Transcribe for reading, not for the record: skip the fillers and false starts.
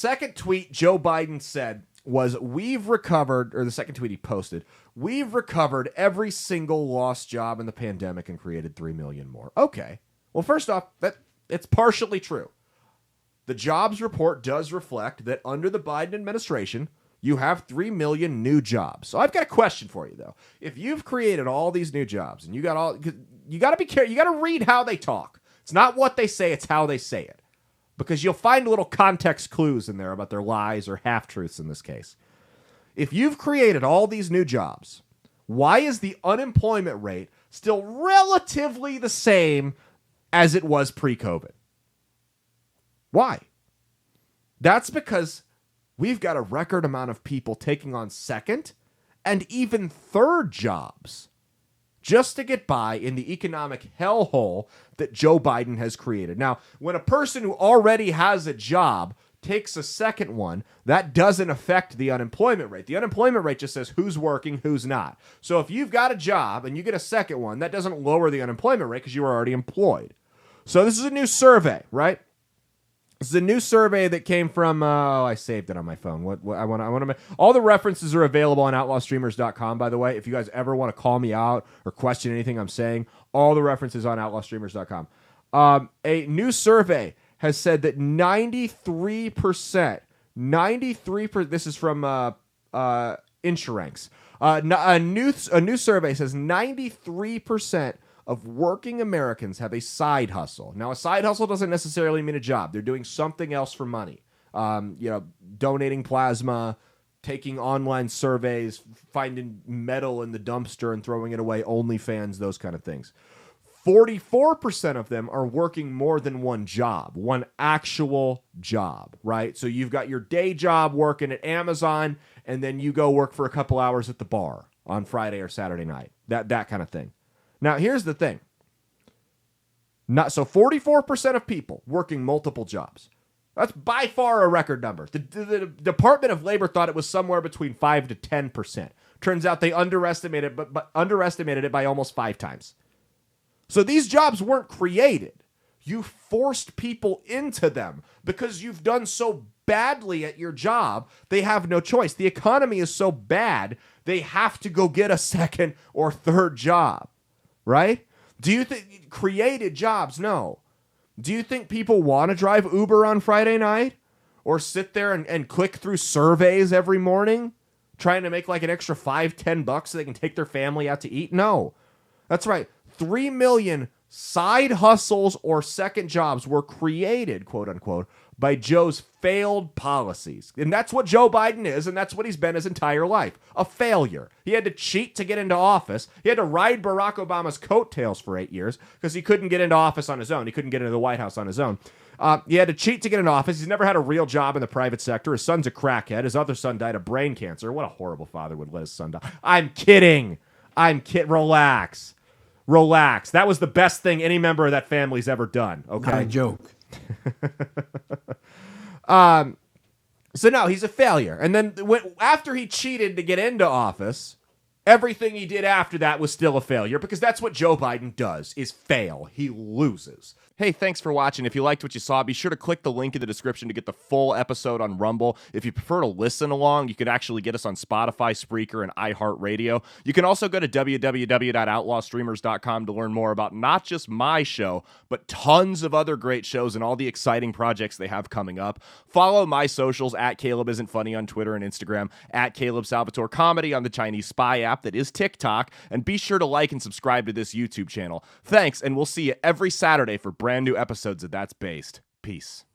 second tweet Joe Biden said was, we've recovered, or the second tweet he posted, we've recovered every single lost job in the pandemic and created 3 million more. Okay. Well, first off, it's partially true. The jobs report does reflect that under the Biden administration, you have 3 million new jobs. So I've got a question for you, though. If you've created all these new jobs and you got to be careful. You got to read how they talk. It's not what they say, it's how they say it. Because you'll find little context clues in there about their lies or half-truths in this case. If you've created all these new jobs, why is the unemployment rate still relatively the same as it was pre-COVID? Why? That's because we've got a record amount of people taking on second and even third jobs just to get by in the economic hellhole that Joe Biden has created. Now, when a person who already has a job takes a second one, that doesn't affect the unemployment rate. The unemployment rate just says who's working, who's not. So if you've got a job and you get a second one, that doesn't lower the unemployment rate because you were already employed. So this is a new survey, right? This is a new survey that came from, I saved it on my phone. What I want to all the references are available on outlawstreamers.com, by the way. If you guys ever want to call me out or question anything I'm saying, all the references on outlawstreamers.com. A new survey has said that 93%, this is from Insuranks. A new survey says 93% of working Americans have a side hustle. Now, a side hustle doesn't necessarily mean a job. They're doing something else for money. Donating plasma, taking online surveys, finding metal in the dumpster and throwing it away, OnlyFans, those kind of things. 44% of them are working more than one job, one actual job, right? So you've got your day job working at Amazon, and then you go work for a couple hours at the bar on Friday or Saturday night, that kind of thing. Now, here's the thing. So 44% of people working multiple jobs. That's by far a record number. The Department of Labor thought it was somewhere between 5 to 10%. Turns out they underestimated it by almost 5 times. So these jobs weren't created. You forced people into them because you've done so badly at your job, they have no choice. The economy is so bad, they have to go get a second or third job. Right? Do you think created jobs? No. Do you think people want to drive Uber on Friday night or sit there and click through surveys every morning trying to make like an extra $5-10 so they can take their family out to eat? No. That's right. 3 million side hustles or second jobs were created, quote unquote, by Joe's failed policies. And that's what Joe Biden is, and that's what he's been his entire life. A failure. He had to cheat to get into office. He had to ride Barack Obama's coattails for 8 years because he couldn't get into office on his own. He couldn't get into the White House on his own. He had to cheat to get into office. He's never had a real job in the private sector. His son's a crackhead. His other son died of brain cancer. What a horrible father would let his son die. I'm kidding. Relax. That was the best thing any member of that family's ever done. Okay? Not a joke. So no, he's a failure. And then after he cheated to get into office, everything he did after that was still a failure because that's what Joe Biden does, is fail. He loses. Hey, thanks for watching. If you liked what you saw, be sure to click the link in the description to get the full episode on Rumble. If you prefer to listen along, you could actually get us on Spotify, Spreaker, and iHeartRadio. You can also go to www.outlawstreamers.com to learn more about not just my show, but tons of other great shows and all the exciting projects they have coming up. Follow my socials at Caleb Isn't Funny on Twitter and Instagram, at Caleb Salvatore Comedy on the Chinese Spy app that is TikTok, and be sure to like and subscribe to this YouTube channel. Thanks, and we'll see you every Saturday for brand new episodes of That's Based. Peace.